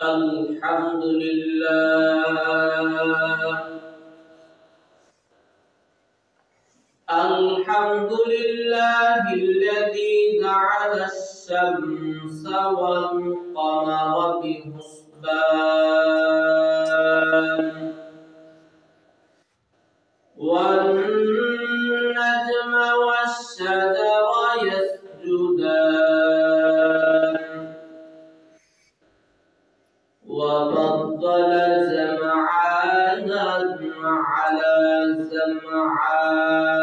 الحمد لله الذي جعل الشمس والقمر بحسبان والنجم والشجر يسجدان وفضل زمعانا على زمعان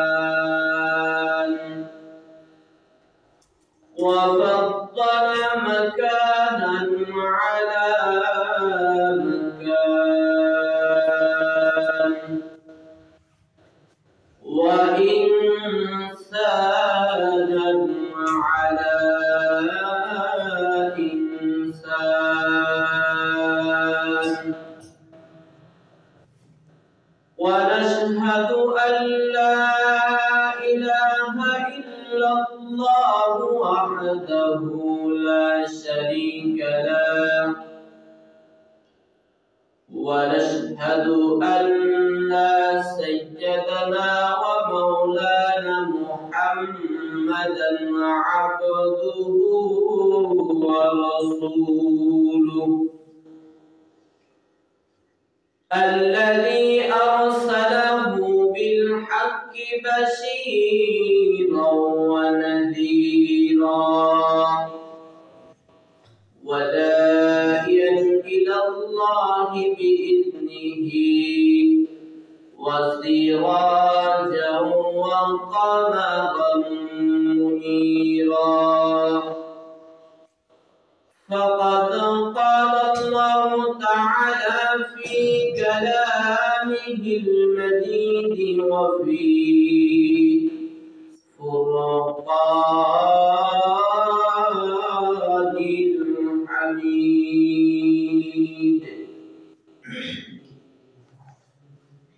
وفضل مكانا على مكان وإنسانا على إنسان ونشهد أن لا إله إلا الله وحده لا شريك له ونشهد أن سيدنا ومولانا محمدا عبده ورسوله الذي أرسله بالحق بشيرا ونذيرا وداعيا إلى الله بإذنه وسراجا وقمرا منيرا فقد قال الله تعالى في كلامه المجيد وفي فرقان الحميد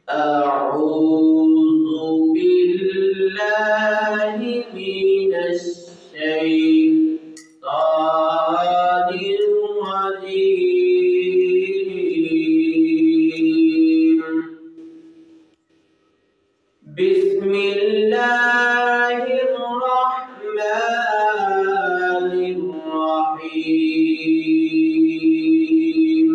أعوذ بالله من الشيطان الرجيم بسم الله الرحمن الرحيم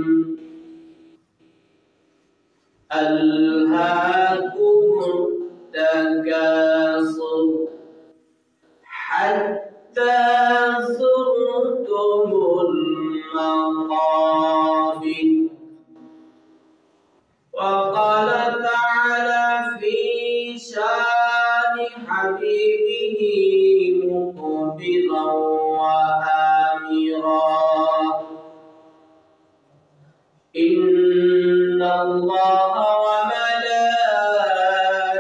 ألهاكم التكاثر حتى زرتم المقابر وقال تعالى في شان حبيبه مخبرا وآمرا إن الله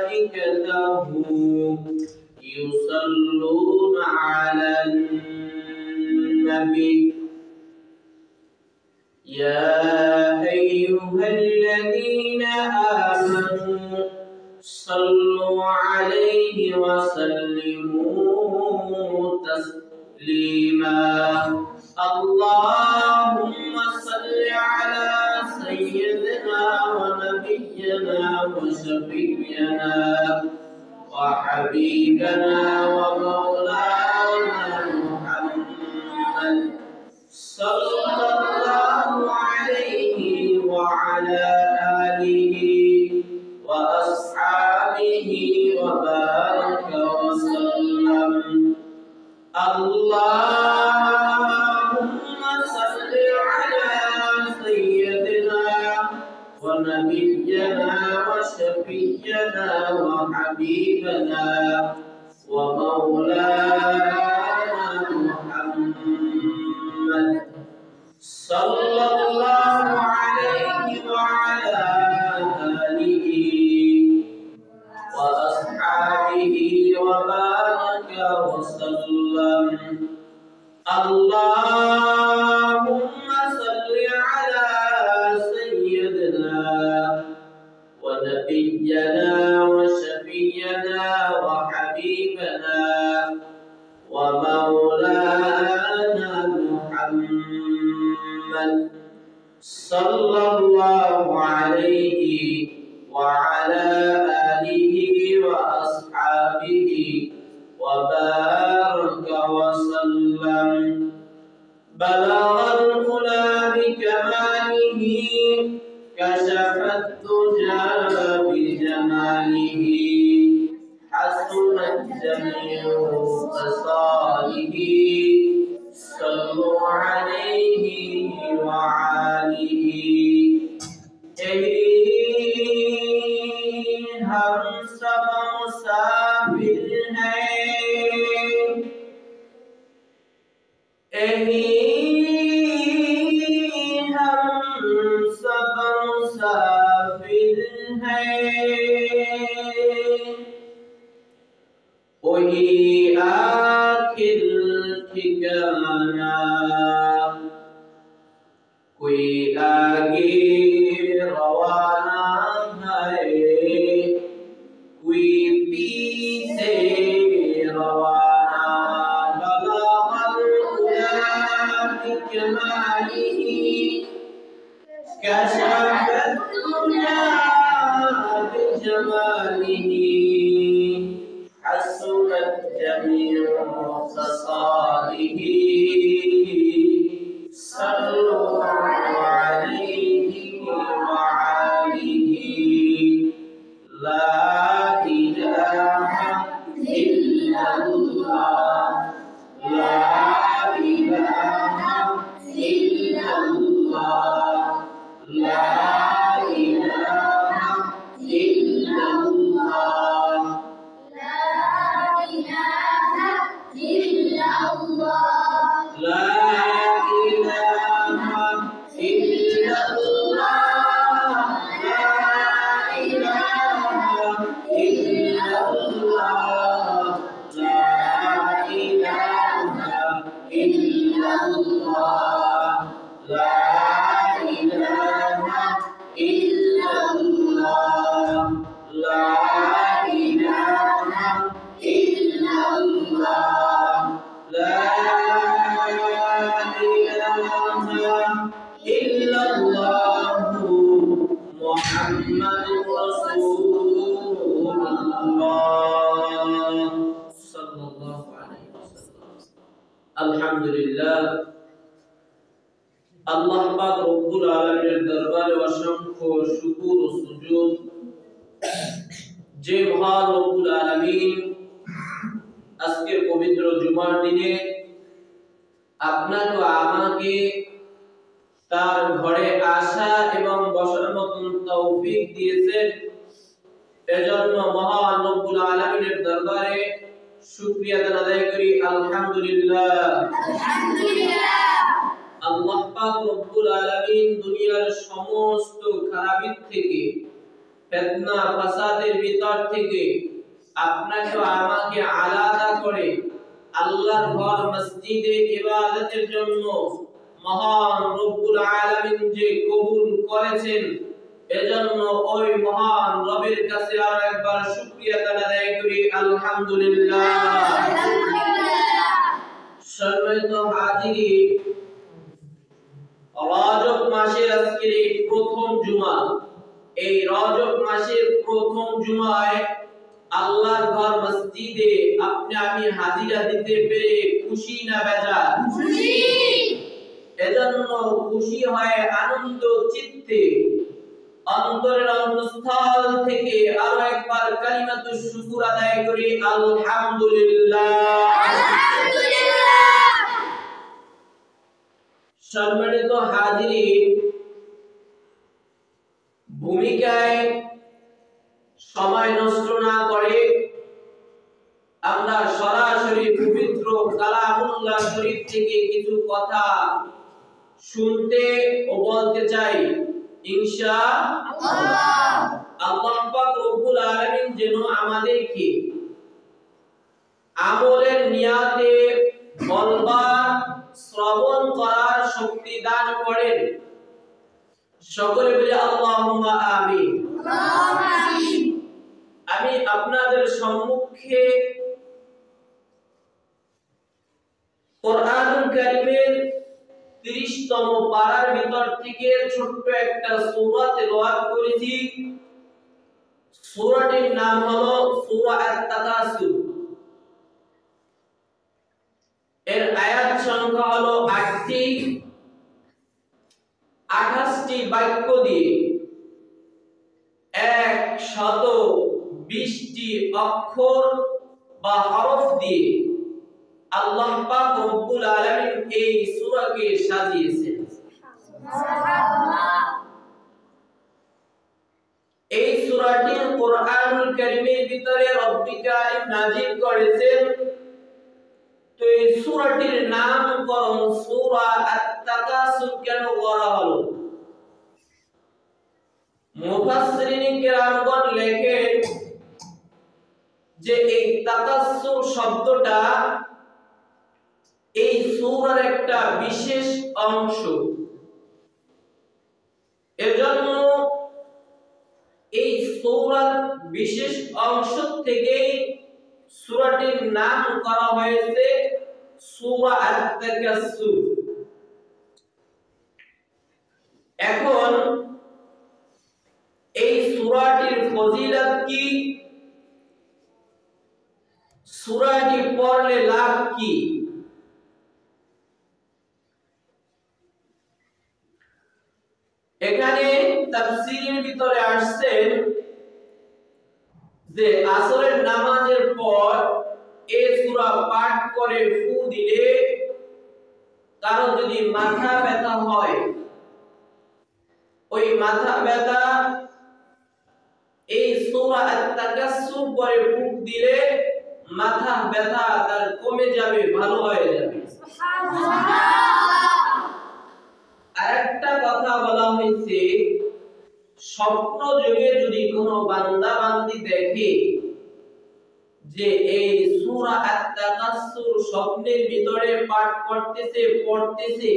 وملائكته يصلون على النبي يا أيها الذين آمنوا صلوا عليه وسلموا تسليما اللهم صل على سيدنا ونبينا وشفيعنا وحبيبنا ومولانا محمد صلى الله عليه وعلى آله وأصحابه وبارك وسلم اللهم صل على سيدنا ونبينا وشفيعنا وحبيبنا ومولانا محمد صلى الله عليه وعلى آله وأصحابه وبارك وسلم اللهم صل على سيدنا ونبينا وشفيعنا وحبيبنا ومولانا محمد sallallahu alaihi wa ala alihi wa ashabihi wa baraka wa sallam. Balagha al-ula bi kamalihi, kashafat duja bi jamalihi, hasunat jami'u fasalihi, sallu alaihi wa alihi. हम सब मुसाफिर हैं, हम सब मुसाफिर हैं, वही आखिर ठिकाना, कोई आगे रवाना है, कोई पीछे रवाना। बलगल उला बिकमालिही, कशफत दुजा बिजमालिही, हसनत जमीउ खसालिही, सल्लु अलैहि व आलिही। ला इलाहा इल्लल्लाह, ला इलाहा इल्लल्लाह, ला इलाहा इल्लल्लाह, ला इलाहा इल्लल्लाह, ला इलाहा इल्लल्लाह, ला इलाहा इल्लल्लाह, ला इलाहा इल्लल्लाह, ला इलाहा इल्लल्लाह, ला इलाहा इल्लल्लाह, ला इलाहा इल्लल्लाहु मुहम्मदुर रसूलुल्लाह सल्लल्लाहु अलैहि वसल्लम। আলহামদুলিল্লাহ, আল্লাহ পাক রব্বুল আলামিনের দরবারে অসংখ্য শুকর ও সুজুদ, যে মহান রব্বুল আলামিন আজকের পবিত্র জুমার দিনে আপনাকে ও আমাকে তার ঘরে আসা এবং বসার মতন তৌফিক দিয়েছেন। এজন্য মহান রব্বুল আলামিনের দরবারে শুকরিয়া আদায় করি। আলহামদুলিল্লাহ, আলহামদুলিল্লাহ। আল্লাহ পাক রব্বুল আলামিন দুনিয়ার সমস্ত খারাপি থেকে, ফিতনা ফাসাদের ভিতর থেকে আপনাকে ও আমাকে আলাদা করে আল্লাহর ঘর মসজিদে ইবাদতের জন্য মহান রব্বুল আলামিন যে কবুল করেছেন, এজন্য ওই মহান রবের কাছে আরো একবার শুকরিয়া আদায় করি। আলহামদুলিল্লাহ, আলহামদুলিল্লাহ। সম্মানিত হাজিরিন, রজব মাসের আজকের এই প্রথম জুমা, এই রজব মাসের প্রথম জুমায় আল্লাহর ঘর মসজিদে আপনি আমি হাজিরা দিতে পেরে খুশি না বেজার? খুশি। এজন্য খুশি হয়ে আনন্দ চিত্তে অন্তরের অন্তঃস্থল থেকে আরো একবার কালিমাতুশ শুকর আদায় করি। আলহামদুলিল্লাহ, আলহামদুলিল্লাহ। সম্মানিত হাজিরিন, ভূমিকায় সময় নষ্ট না করে আমরা সরাসরি পবিত্র কালামুল্লাহ শরীফ থেকে কিছু কথা শুনতে ও বলতে চাই ইনশাআল্লাহ। আল্লাহ পাক রব্বুল আলামিন যেন আমাদেরকে আমলের নিয়াতে বলবার, শ্রবণ করার শক্তি দান করেন। সকলে বলি আল্লাহুম্মা আমিন। আমি আপনাদের সম্মুখে কোরআনুল কারীমের 30তম পারার ভিতর থেকে ছোট্ট একটা সূরা তেলাওয়াত করেছি। সূরাটির নাম হলো সূরা আত-তাকাসুর। এর আয়াত সংখ্যা হলো 8টি। 28টি বাক্য দিয়ে 120টি অক্ষর বা হরফ দিয়ে আল্লাহ পাক রব্বুল আলামিন এই সূরাকে সাজিয়েছেন। সুবহানাল্লাহ। এই সূরাটি কোরআনুল কারীমের ভিতরে রব্বুল কারীম নাযিল করেছেন। তো এই সূরাটির নামকরণ সূরা আত-তাকাসুর কেন করা হলো? মুফাসসিরিন কিরামগণ লেখেন যে এই তাকাসসুর শব্দটা এই সূরার একটা বিশেষ অংশ। এজন্য এই সূরার বিশেষ অংশ থেকেই সূরাটির নাম করা হয়েছে সূরা আত-তাকাসুর। এখন এই সূরাটির ফজিলত কি? সূরাটি পড়লে লাভ কি? এখানে তাফসীরের ভিতরে আসছেন যে আসরের নামাজের পর এই সূরা পাঠ করে ফু দিলে কারো যদি মাথা ব্যথা হয়, ওই মাথা ব্যথা এই সূরা আত-তাকাসসুর পরে ফুক দিলে মাথা ব্যথা তার কমে যাবে, ভালো হয়ে যাবে। আরেকটা কথা বলা হয়েছে, স্বপ্ন যোগে যদি কোনো বান্দা বান্দি দেখে যে এই সূরা আত-তাকাসসুর স্বপ্নের ভিতরে পাঠ করতেছে, পড়তেছে,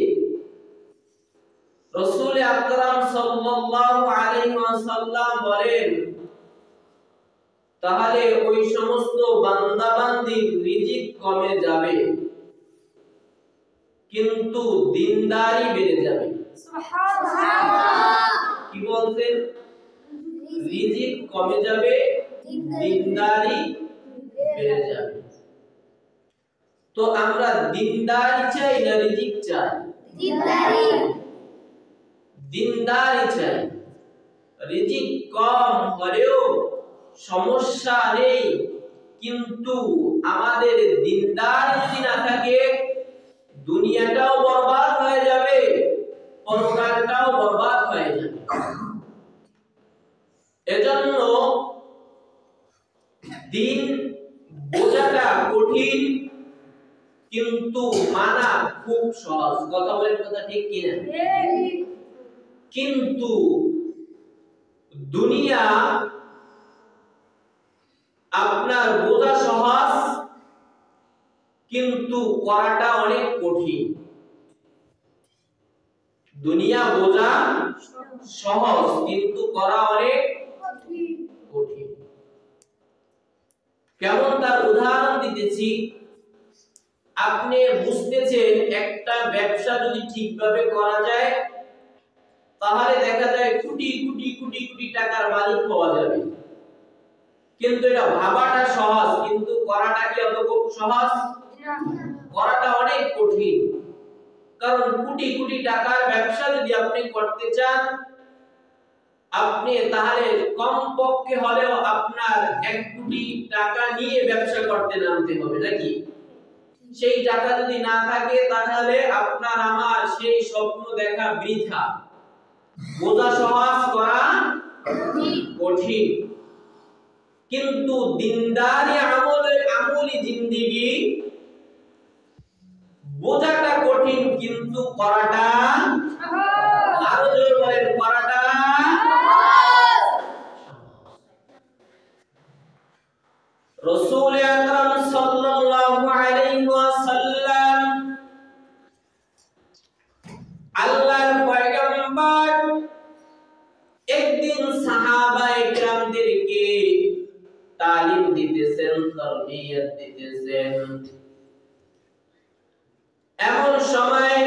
রাসূল আকরাম সাল্লাল্লাহু আলাইহি ওয়াসাল্লাম বলেন, তাহলে ওই সমস্ত বান্দা বান্দির রিজিক কমে যাবে কিন্তু দিনদারি বেড়ে যাবে। সুবহানাল্লাহ। কি বলছেন? রিজিক কমে যাবে, দিনদারি বেড়ে যাবে। তো আমরা দিনদারি চাই না রিজিক চাই? দিনদারি। দিনদারি চাই। রিজিক কম হলেও সমস্যা নেই, কিন্তু আমাদের দিনদারি যদি না থাকে দুনিয়াটাও বরবাদ হয়ে যাবে, পরকালটাও বরবাদ হয়ে যাবে। এজন্য দিন বোঝাটা কঠিন কিন্তু মানা খুব সহজ। কথা বলেন, কথা ঠিক কিনা? কিন্তু দুনিয়া আপনার বোঝা সহজ কিন্তু করাটা অনেক কঠিন। দুনিয়া বোঝা সহজ কিন্তু করা অনেক কঠিন। কেমন তার উদাহরণ দিতেছি। আপনি বুঝতেছেন একটা ব্যবসা যদি ঠিকভাবে করা যায় তাহলে দেখা যায় কোটি কোটি কোটি কোটি টাকার মালিক হওয়া যাবে, কিন্তু এটা ভাবাটা সহজ কিন্তু করাটা কি অত সহজ? করাটা অনেক কঠিন। কারণ কোটি কোটি টাকার ব্যবসা যদি আপনি করতে চান, আপনি তাহলে কমপক্ষে হলেও আপনার 1 কোটি টাকা নিয়ে ব্যবসা করতে নামতে হবে, নাকি? সেই টাকা যদি না থাকে তাহলে আপনার আমার সেই স্বপ্ন দেখা বৃথা। বোঝা সহজ, করা কঠিন। কিন্তু দিনদারি আমলি জিন্দেগি বোঝাটা কঠিন কিন্তু করাটা সহজ। আরো জোরে বলেন, করাটা সহজ। রাসূল আকরাম সাল্লাল্লাহু আলাইহি ওয়াসাল্লাম আল্লাহর পয়গম্বর একদিন সাহাবায়ে কিরামদেরকে তালিম দিতেছেন, তারবিয়ত দিতেছেন। এমন সময়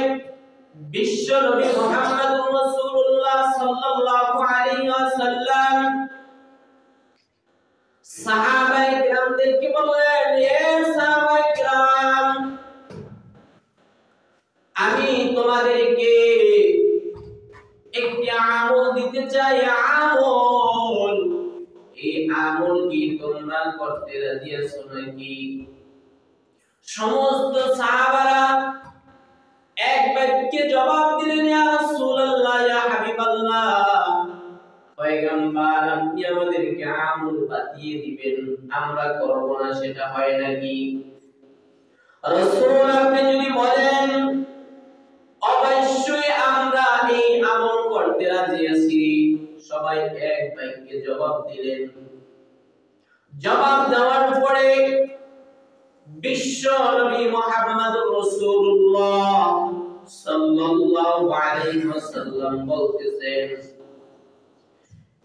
বিশ্ব নবী মুহাম্মদুর রাসূলুল্লাহ সাল্লাল্লাহু আলাইহি ওয়াসাল্লাম সাহাবায়ে কিরামদেরকে বললেন, হে সাহাবায়ে কিরাম, আমি তোমাদেরকে একটি আমল দিতে চাই। আমল, এই আমল কি তোমরা করতে রাজি আছো নাকি? সমস্ত সাহাবারা এক বাক্যে জবাব দিলেন, ইয়া রাসূলুল্লাহ, ইয়া হাবিবাল্লাহ, পয়গম্বর, আপনি আমাদেরকে আমল বাতিয়ে দিবেন, আমরা করব না সেটা হয় নাকি? রাসূল, আপনি যদি বলেন অবশ্যই আমরা এই আমল করতে রাজি আছি, সবাই এক বাক্যে জবাব দিলেন। জবাব দেওয়ার পরে বিশ্ব নবী মুহাম্মদুর রাসূলুল্লাহ সাল্লাল্লাহু আলাইহি ওয়াসাল্লাম বলতেছেন,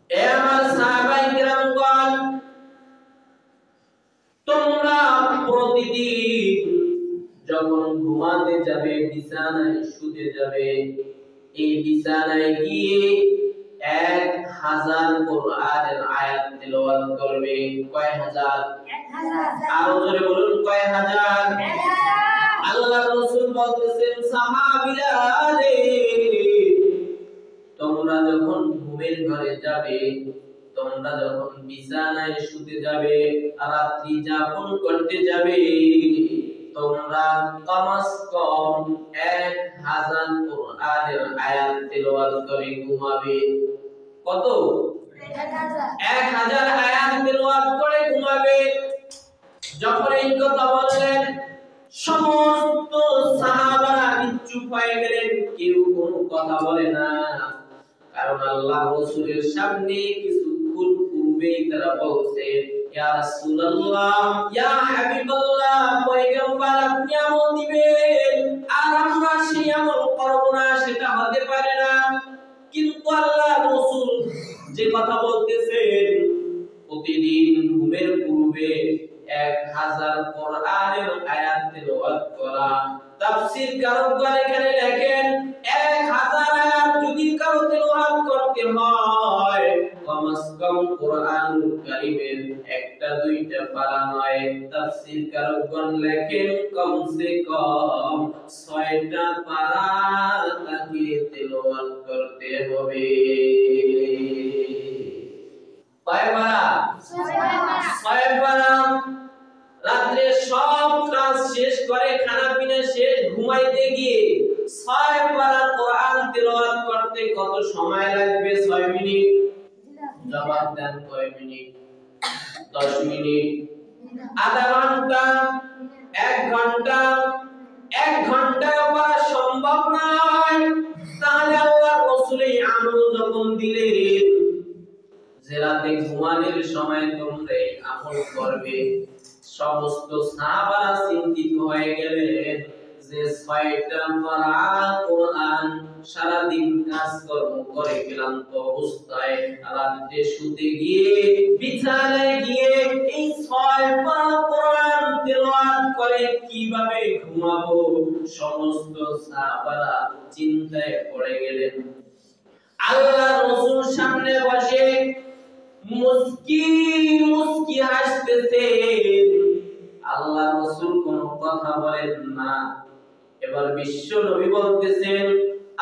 এ আমার সাহাবায়ে কিরামগণ, তোমরা প্রতিদিন যখন ঘুমাতে যাবে, বিছানায় শুতে যাবে, এই বিছানায় গিয়ে 1000 কোরআনের আয়াত তেলাওয়াত করবে। কয় হাজার? 1000। আরো জোরে বলুন, কয় হাজার? 1000। আল্লাহর রাসূল বলতেছেন, সাহাবীরা রে, তোমরা যখন ঘুমের ঘরে যাবে, তোমরা যখন বিছানায় শুতে যাবে, রাত্রি যাপন করতে যাবে, তোমরা কমস কম 1000 কোরআনের আয়াত তেলাওয়াত করে ঘুমাবে। কত? 1000 আয়াত তেলাওয়াত করে ঘুমাবে। যখন এই কথা বললেন, সমস্ত সাহাবারা চুপ হয়ে গেলেন, কেউ কোনো কথা বলে না। কারণ আল্লাহ রাসূলের সামনে কিছুক্ষণ পূর্বেই তারা বলছে, ইয়া রাসূলুল্লাহ, ইয়া হাবিবাল্লাহ, পয়গম্বর, আপনি আমল দিবেন আর আমরা সেই আমল করব না, সেটা হতে পারে না। কিন্তু আল্লাহ রাসূল যে কথা বলতেছেন, প্রতিদিন ঘুমের পূর্বে 1000 কোরআনের আয়াত তেলাওয়াত করা। তাফসীর কারকগণ এখানে লেখেন, 1000 আয়াত যদি কারো তেলাওয়াত করতে হয়, কমস কম কোরআনুল কারীমের একটা দুইটা পারা নয়। তাফসীর কারকগণ লেখেন, কমসে কম 6টা পারা তাকে তেলাওয়াত করতে হবে। কয় পারা? 6 পারা। রাত্রে সব কাজ শেষ করে, খানা পিনা শেষ, ঘুমাইতে গিয়ে 6 পারা কোরআন তেলাওয়াত করতে কত সময় লাগবে? 6 মিনিট। জবাব দেন, কয় মিনিট? 10 মিনিট, আধা ঘন্টা, 1 ঘন্টা? 1 ঘন্টায় করা সম্ভব নয়। তাহলে আল্লাহ রাসূল এই আমল যখন দিলেন যে রাতে ঘুমানোর সময় তোমরা এই আমল করবে, সমস্ত সাহাবারা চিন্তিত হয়ে গেলেন যে 6টা পারা কোরআন সারা দিন কাজকর্ম করে ক্লান্ত অবস্থায় রাতে শুতে গিয়ে, বিছানায় গিয়ে এই 6 পারা কোরআন তেলাওয়াত করে কিভাবে ঘুমাবো? সমস্ত সাহাবারা চিন্তায় পড়ে গেলেন। আল্লাহ রাসূল সামনে বসে মুস্কি মুস্কি হাসতেছেন। আল্লাহ রাসূল কোনো কথা বলেন না। এবার বিশ্ব নবী বলতেছেন,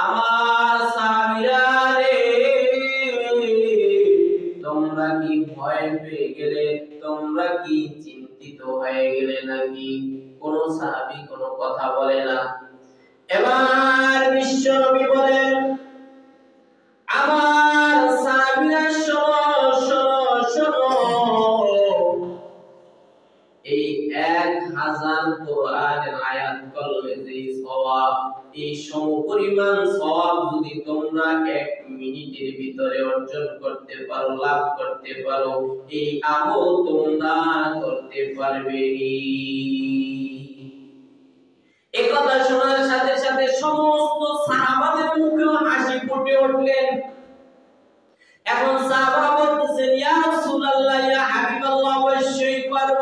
আমার সাহাবীরা রে, তোমরা কি ভয় পেয়ে গেলে? তোমরা কি চিন্তিত হয়ে গেলে নাকি? কোন সাহাবী কোনো কথা বলে না। এবার বিশ্ব নবী বলেন, আমার সাহাবীরা শোনো শোনো শোনো, এই 1000 কোরআনের আয়াত করলে যে সওয়াব, এই সমপরিমাণ সওয়াব যদি তোমরা 1 মিনিটের ভিতরে অর্জন করতে পারো, লাভ করতে পারো, এই আমল তোমরা করতে পারবে। এই কথা শোনার সাথে সাথে সমস্ত সাহাবাদের মুখে হাসি ফুটে উঠলেন। এখন সাহাবারা বলতেছেন, ইয়া রাসূলুল্লাহ, ইয়া হাবিবাল্লাহ, অবশ্যই পারব।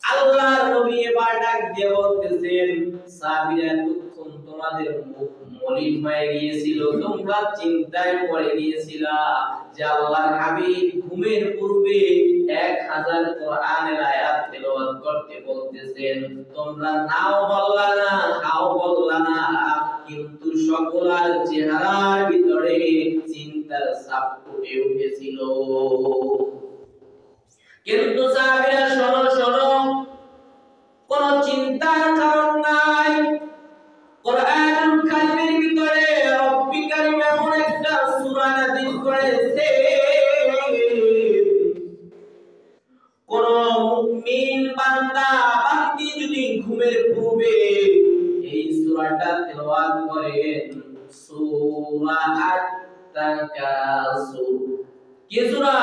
আল্লাহর নবী এবার ডাক দিয়ে বলতেছেন, সাহাবীরা, এতক্ষণ তোমাদের মুখ মলিন হয়ে গিয়েছিল, তোমরা চিন্তায় পড়ে গিয়েছিলা যে আল্লাহর হাবিব ঘুমের পূর্বে 1000 কোরআনের আয়াত তেলাওয়াত করতে বলতেছেন, তোমরা নাও বললা না, হাও বললা না, কিন্তু সকলের চেহারার ভিতরে চিন্তার ছাপ ফুটে উঠেছিল। কিন্তু সাহাবীরা শোনো শোনো, কোন চিন্তার কারণ নাই। কোরআনুল কারীমের ভিতরে রব্বুল কারীম এমন একটা সূরা নাযিল করেছে, কোন মুমিন বান্দা বান্দি যদি ঘুমের পূর্বে এই সূরাটা তেলাওয়াত করেন, সূরা আত-তাকাসুর, কি সূরা?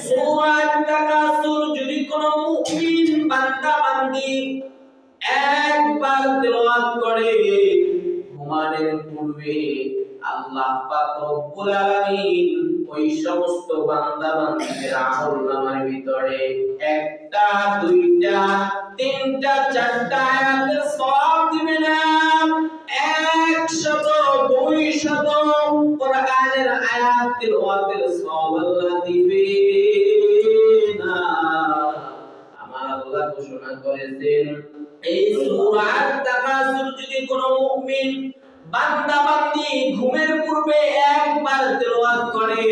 সূরা আত-তাকাসুর যদি কোন মুমিন বান্দা বান্দি একবার তেলাওয়াত করে ঘুমানোর পূর্বে, আল্লাহ পাক রব্বুল আলামিন ওই সমস্ত বান্দা বান্দীদের আমলনামার ভিতরে 1টা 2টা 3টা 4টা আয়াতের সওয়াব দিবে না, 100 200 কোরআনের আয়াত তেলাওয়াতের সওয়াব আল্লাহ দিবে না। আমার আল্লাহ ঘোষণা করেছেন, এই সূরা আত-তাকাসুর যদি কোন মুমিন বান্দা বান্দি ঘুমের পূর্বে একবার তেলাওয়াত করে,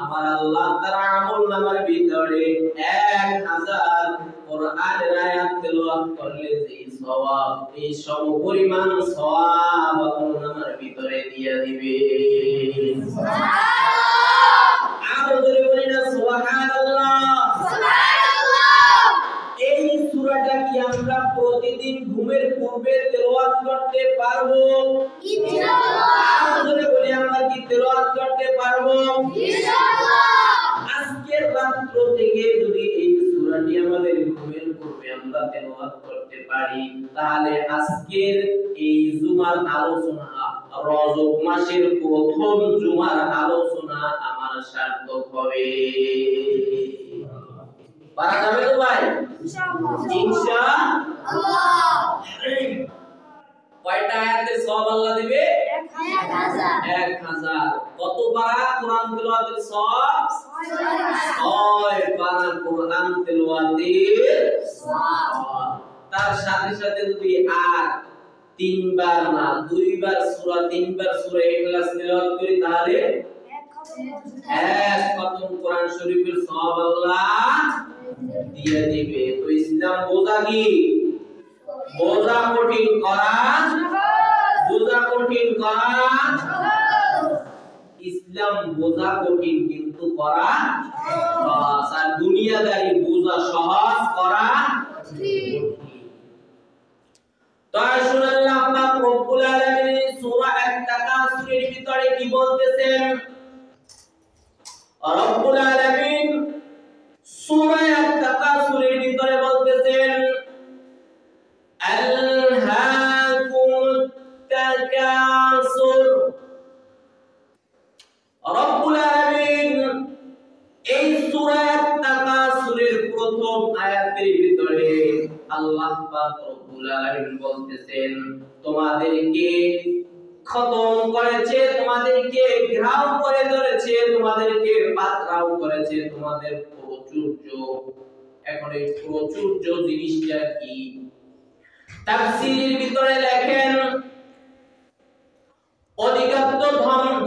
আমার আল্লাহ তার আমলনামার ভিতরে 1000 কোরআনের আয়াত তেলাওয়াত করলে যে সওয়াব, এই সমপরিমাণ সওয়াব আমলনামার ভিতরে দিয়ে দিবে। সুবহানাল্লাহ, আরো জোরে বলি না সুবহানাল্লাহ। এই সূরাটা কি আমরা প্রতিদিন ঘুমের পূর্বে তেলাওয়াত করতে পারবো? ইনশাআল্লাহ। আরো জোরে বলি, আমরা কি তেলাওয়াত করতে পারবো? ইনশাআল্লাহ। আজকের রাত্র থেকে যদি এই সূরাটি আমাদের ঘুমের পূর্বে আমরা তেলাওয়াত করতে পারি, তাহলে আজকের এই জুমার আলোচনা, রজব মাসের প্রথম জুমার আলোচনা আমার সার্থক হবে। পারা যাবে তো ভাই? ইনশাআল্লাহ। কয়টা আয়াতের সওয়াব আল্লাহ দিবে? 1000। কত পারা কোরআন তেলাওয়াতের সওয়াব? 6 পারা কোরআন তেলাওয়াতের সওয়াব। তার সাথে সাথে যদি আর 3 বার না 2 বার সূরা 3 বার সূরা ইখলাস তেলাওয়াত করি, তাহলে এক খতম কোরআন শরীফের সওয়াব আল্লাহ দিয়ে দিবে। তো ইসলাম বোঝা কি? বোঝা কঠিন করা, বোঝা কঠিন করা। ইসলাম বোঝা কঠিন কিন্তু করা সহজ, আর দুনিয়াদারি বোঝা সহজ করা কঠিন। তো আসুন আল্লাহ পাক রব্বুল আলামিন সূরা আত-তাকাসুরের ভিতরে কি বলতেছেন? রব্বুল আলামিন সূরা আত-তাকাসুরের ভিতরে বলতেছেন, আলহাকুমুত তাকাসুর। রব্বুল আলামিন এই সূরা আত-তাকাসুরের প্রথম আয়াতের ভিতরে আল্লাহ পাক রব্বুল আলামিন বলতেছেন, তোমাদেরকে খতম করেছে, তোমাদেরকে ঘেরাও করে ধরেছে, তোমাদেরকে পাকড়াও করেছে তোমাদের প্রাচুর্য। এখন এই প্রাচুর্য জিনিসটা কি? তাফসীরের ভিতরে লেখেন, অধিকত্ব,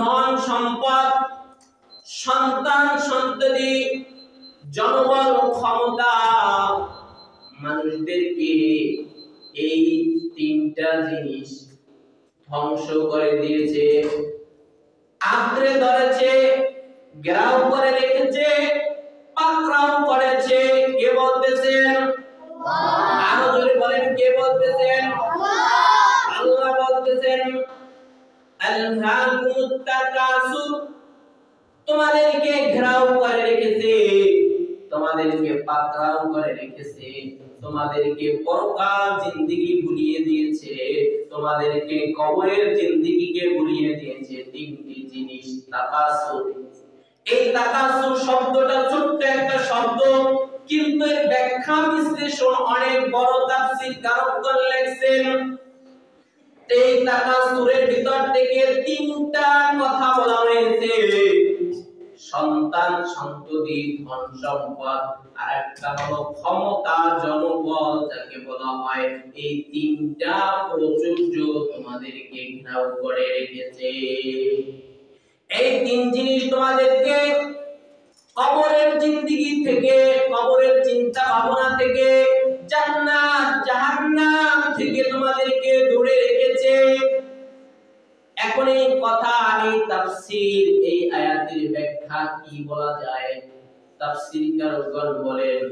ধন সম্পদ, সন্তান সন্ততি, জনবল, ক্ষমতা, মানুষদেরকে এই 3টা জিনিস ধ্বংস করে দিয়েছে, আঁকড়ে ধরেছে, ঘেরাও করে রেখেছে, পাকড়াও করেছে। কে বলতেছেন? আল্লাহ। আরো জোরে বলেন, কে বলতেছেন? আল্লাহ। আল্লাহ বলতেছেন, আলহাকুমুত তাকাসুর, তোমাদেরকে ঘেরাও করে রেখেছে, তোমাদেরকে পাকড়াও করে রেখেছে, তোমাদেরকে পরকাল জিন্দেগি ভুলিয়ে দিয়েছে, তোমাদেরকে কবরের জিন্দেগিকে ভুলিয়ে দিয়েছে। 3টি জিনিস তাকাসুর। এই তাকাসুর শব্দটা ছোট্ট একটা শব্দ, কিন্তু এর ব্যাখ্যা বিশ্লেষণ অনেক বড়। তাফসীর কারকগণ লিখছেন, এই তাকাসুরের ভিতর থেকে তিনটা কথা বলা হয়েছে: সন্তান, সন্ততি, ধন সম্পদ, আর একটা হলো ক্ষমতা, জনবল যাকে বলা হয়। এই তিনটা প্রাচুর্য তোমাদেরকে ঘেরাও করে রেখেছে। এই তিন জিনিস তোমাদেরকে কবরের জিন্দেগি থেকে, কবরের চিন্তা ভাবনা থেকে, জান্নাত জাহান্নাম থেকে তোমাদেরকে দূরে রেখেছে। এখন এই কথা, এই তাফসীর, এই আয়াতের ব্যাখ্যা কি বলা যায়? তাফসীরকারগণ বলেন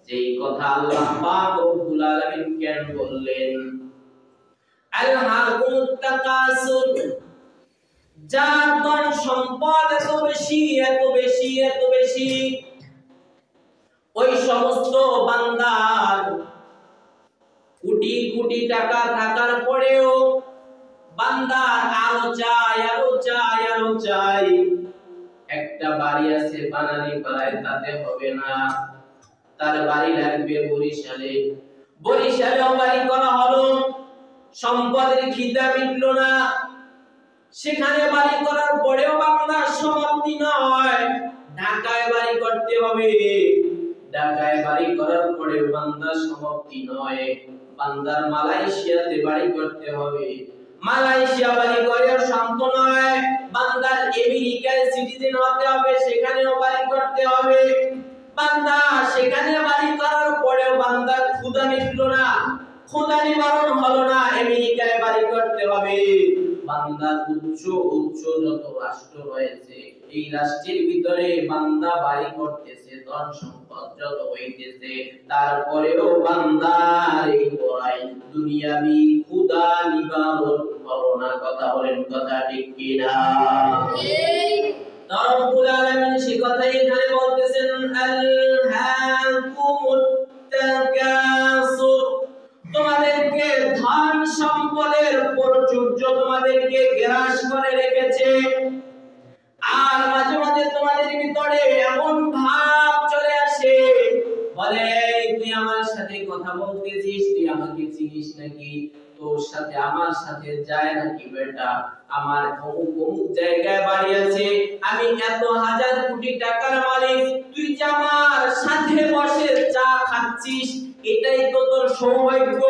যে এই কথা আল্লাহ পাক রব্বুল আলামিন কেন বললেন? আলহাকুমুত তাকাসুর, যার ধন সম্পদ এত বেশি, এত বেশি, এত বেশি, ওই সমস্ত বান্দার কোটি কোটি টাকা থাকার পরেও বান্দা আরো চাই, আরো চাই, আরো চাই। একটা বাড়ি আছে বানানি পাড়ায়, তাতে হবে না, তার বাড়ি লাগবে বরিশালে। বরিশালেও বাড়ি করা হলো, সম্পদের খিদা মিটলো না। সেখানে বাড়ি করার পরেও বান্দার সমাপ্তি নয়, ঢাকায় বাড়ি করতে হবে। ঢাকায় বাড়ি করার পরেও বান্দার সমাপ্তি নয়, বান্দার মালয়েশিয়াতে বাড়ি করতে হবে। মালয়েশিয়া বাড়ি করেও শান্ত নয়, বান্দার আমেরিকায় সিটিজেন হতে হবে, সেখানেও বাড়ি করতে হবে। বান্দা সেখানে বাড়ি করার পরেও বান্দার ক্ষুধা মিটলো না, ক্ষুধা নিবারণ হলো না, আমেরিকায় বাড়ি করতে হবে। বান্দা উচ্চ উচ্চ যত রাষ্ট্র রয়েছে, এই রাষ্ট্রের ভিতরে বান্দা বাড়ি করতেছে, ধন সম্পদ যত হইতেছে, তারপরেও বান্দার এই বড়াই দুনিয়াবি ক্ষুধা নিবারণ হলো না। কথা বলেন, কথা ঠিক কিনা? রব্বুল আলামিন সে কথাই এখানে বলতেছেন, আলহাকুমুত তাকাসুর, তোমাদেরকে ধন সম্পদের প্রাচুর্য তোমাদেরকে গ্রাস করে রেখেছে। আর মাঝে মাঝে তোমাদের ভিতরে এমন ভাব চলে আসে, বলে তুই আমার সাথে কথা বলতেছিস, তুই আমাকে চিনিস নাকি? তোর সাথে আমার সাথে যায় নাকি বেটা? আমার অমুক অমুক জায়গায় বাড়ি আছে, আমি এত হাজার কোটি টাকার মালিক, তুই যে আমার সাথে বসে চা খাচ্ছিস, এটাই তো তোর সৌভাগ্য।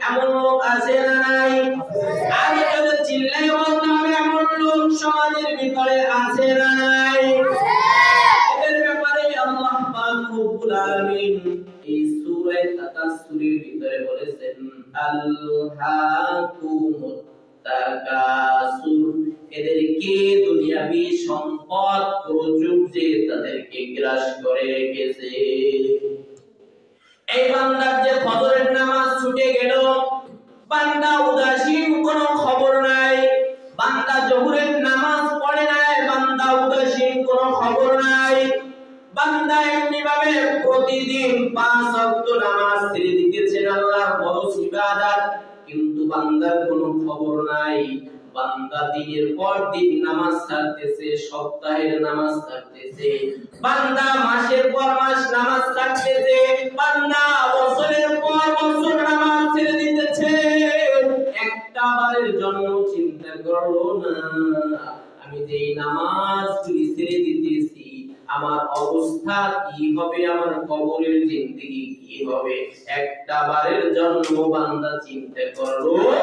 এমন লোক আছে না নাই? আমি যদি চিল্লাই বলতে হবে, এমন লোক সমাজের ভিতরে আছে না নাই? এদের ব্যাপারে আল্লাহ পাক রব্বুল আলামিন এই সূরা তাকাসুরের ভিতরে বলেছেন, আলহাকুমুত তাকাসুর, এদেরকে দুনিয়াবি সম্পদ প্রাচুর্যে তাদেরকে গ্রাস করে রেখেছে। এই বান্দার যে ফজরের নামাজ ছুটে গেল, বান্দা উদাসীন, কোনো খবর নাই। বান্দা জোহরের নামাজ পড়ে নাই, বান্দা উদাসীন, কোনো খবর নাই। বান্দা এমনি ভাবে প্রতিদিন 5 ওয়াক্ত নামাজ ছেড়ে দিতেছেন, আল্লাহর ফরজ ইবাদত, কিন্তু বান্দার কোনো খবর নাই। বান্দা দিনের পর দিন নামাজ ছাড়তেছে, সপ্তাহের নামাজ ছাড়তেছে, বান্দা মাসের পর মাস নামাজ ছাড়তেছে, বান্দা বছরের পর বছর নামাজ ছেড়ে দিতেছে। একটা বারের জন্য চিন্তা করলো না, আমি যে নামাজ ছেড়ে দিতেছি, আমার অবস্থা কি হবে, আমার কবরের জিন্দেগি কি হবে? একটা বারের জন্য বান্দা চিন্তা করলো না।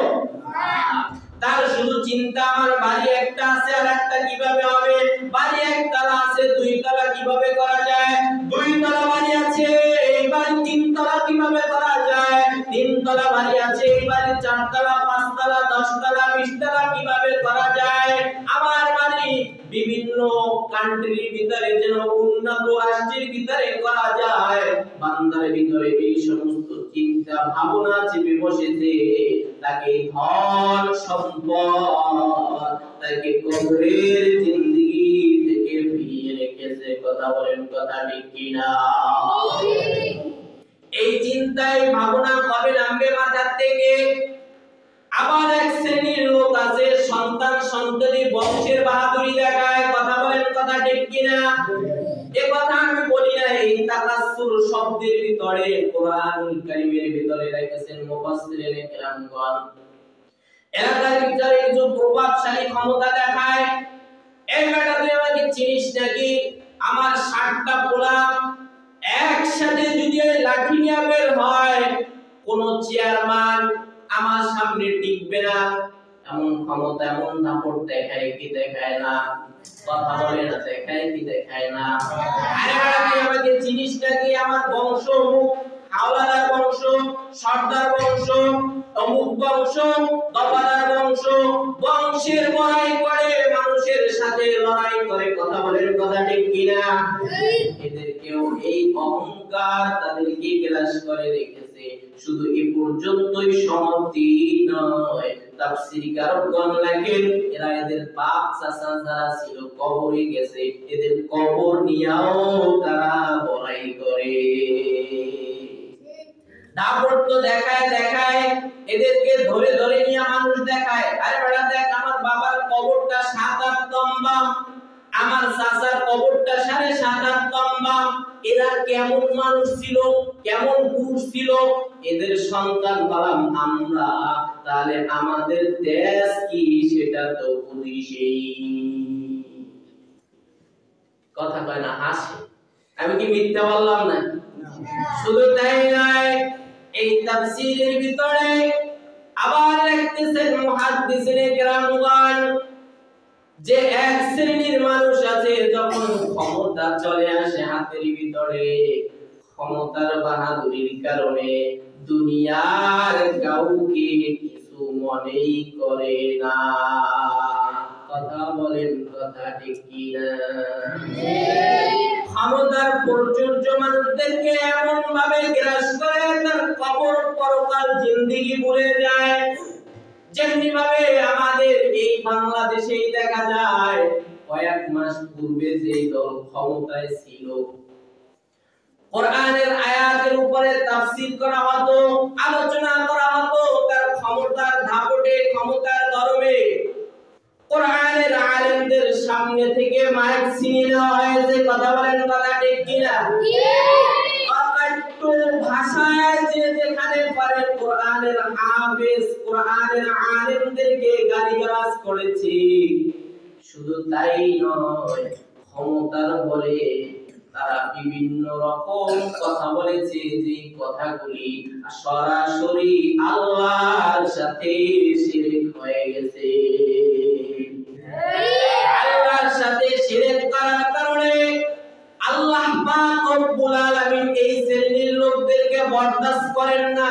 তার শুধু চিন্তা, আমার বাড়ি একটা আছে, আর একটা কিভাবে হবে? বাড়ি একতলা আছে, 2 তলা কিভাবে করা যায়? 2 তলা বাড়ি আছে, এই বাড়ি 3 তলা কিভাবে করা যায়? 3 তলা বাড়ি আছে, এই বাড়ি 4 তলা, 5 তলা, 10 তলা, 20 তলা কিভাবে করা যায়? আমার বাড়ি বিভিন্ন কান্ট্রির ভিতরে, যেন উন্নত রাষ্ট্রের ভিতরে করা যায়। বান্দার ভিতরে এই সমস্ত চিন্তা ভাবনা চেপে বসেছে, তাকে ধন সম্পদ, তাকে কবরের জিন্দেগি থেকে ফিরিয়ে রেখেছে। কথা বলেন, কথা ঠিক কিনা? এই চিন্তায় ভাবনা কবে নামবে মাথার থেকে? আবার এক শ্রেণীর লোক আছে, সন্তান সন্ততি বংশের বাহাদুরি দেখায়। কথা বলেন, কথা ঠিক কিনা? এই কথা আমি বলি না, এই তাকাসসুর শব্দের ভিতরে কোরআনুল কারীমের ভিতরে রেখেছেন মুফাসসিরিনে কেরামগণ। এলাকার ভিতরে কিছু প্রভাবশালী ক্ষমতা দেখায়, এই বেটা তুই আমাকে চিনিস নাকি, আমার 60টা পোলা একসাথে যদি লাঠি নিয়ে বের হয় কোন চেয়ারম্যান আমার সামনে টিকবে না, এমন ক্ষমতা এমন দাপট দেখায় কি দেখায় না? কথা বলে না, দেখায় কি দেখায় না? আরে বেটা তুই আমাকে চিনিস নাকি, আমার বংশ হাওলাদার বংশ, সর্দার বংশ, অমুক বংশ, দফাদার বংশ, বংশের বড়াই করে মানুষের সাথে লড়াই করে, কথা বলেন কথা ঠিক কিনা? এদেরকেও এই অহংকার তাদেরকে গ্রাস করে রেখেছে। শুধু এই পর্যন্তই সমাপ্তি নয়, তাফসীরকারগণ লেখেন এরা এদের বাপ চাচা যারা ছিল কবরে গেছে, এদের কবর নিয়েও তারা বড়াই করে। দাপট তো দেখায় দেখায়, এদেরকে ধরে ধরে নিয়ে মানুষ দেখায়, আরে বেটা দেখ আমার বাবার কবরটা 7-8 তম্বা, আমার চাচার কবরটা 7.5 তম্বা, এরা কেমন মানুষ ছিল, কেমন পুরুষ ছিল, এদের সন্তান হলাম আমরা, তাহলে আমাদের দেশ কি সেটা তো বুঝিসই। কথা কয় না, হাসে। আমি কি মিথ্যা বললাম না? শুধু তাই নয়, এই তাফসীরের ভিতরে আবার লিখতেছেন মুহাদ্দিসিনে কেরামগণ যে এক শ্রেণীর মানুষ আছে যখন ক্ষমতা চলে আসে হাতের ভিতরে, ক্ষমতার বাহাদুরির কারণে দুনিয়ার কাউকে কিছু মনেই করে না। কথা বলেন কথা ঠিক কি না? ক্ষমতার পরিচর্য মানুষদেরকে এমন ভাবে গ্রাস করে তার কবর পরকাল জিন্দেগি ভুলে যায়। যেমনি ভাবে আমাদের এই বাংলাদেশেই দেখা যায় কয়েক মাস পূর্বে যে দল ক্ষমতায় ছিল, কোরআনের আয়াতের উপরে তাফসীর করা হতো, আলোচনা করা হতো, তার ক্ষমতার দাপটে ক্ষমতার গরমে কোরআনের আলেমদের সামনে থেকে মাইক ছিনিয়ে নেওয়া হয়েছে। কথা বলেন কথা ঠিক কিনা? একটু ভাষায় যে যেখানে পারে কোরআনের হাফেজ কোরআনের আলেমদেরকে গালিগালাজ করেছে। শুধু তাই নয়, ক্ষমতার বলে তারা বিভিন্ন রকম কথা বলেছে, যে কথাগুলি সরাসরি আল্লাহর সাথে শিরক হয়ে গেছে। আল্লাহর সাথে শিরক করার কারণে আল্লাহ পাক রব্বুল আলামিন এই শ্রেণীর লোকদেরকে বরদাস্ত করেন না।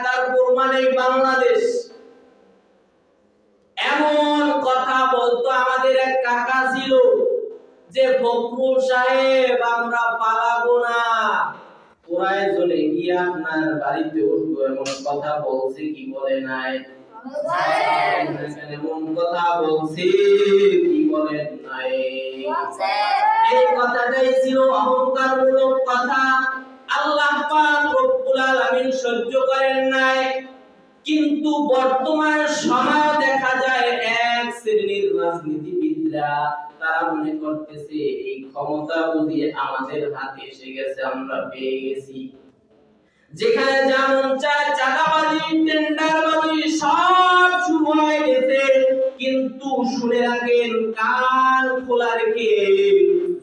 তার প্রমাণ এই বাংলাদেশ। এমন কথা বলতো আমাদের এক কাকা ছিল যে ফখরুল সাহেব আমরা পালাবো না, প্রয়োজনে গিয়ে আপনার বাড়িতে উঠবো, এমন কথা বলছে কি বলে নাই? এমন কথা বলছে কি বলেন নাই? এই কথাটাই ছিল অহংকারমূলক কথা। আল্লাহ পাক রব্বুল আলামিন সহ্য করেন নাই। কিন্তু বর্তমান সময়ে দেখা যায় এক শ্রেণীর রাজনীতিবিদরা তারা মনে করতেছে এই ক্ষমতা বুঝি আমাদের হাতে এসে গেছে, আমরা পেয়ে গেছি। যেখানে যেমন চায় চাঁদাবাজি, টেন্ডারবাজি সব শুরু হয়ে গেছে। কিন্তু শুনে রাখেন, কান খোলা রেখে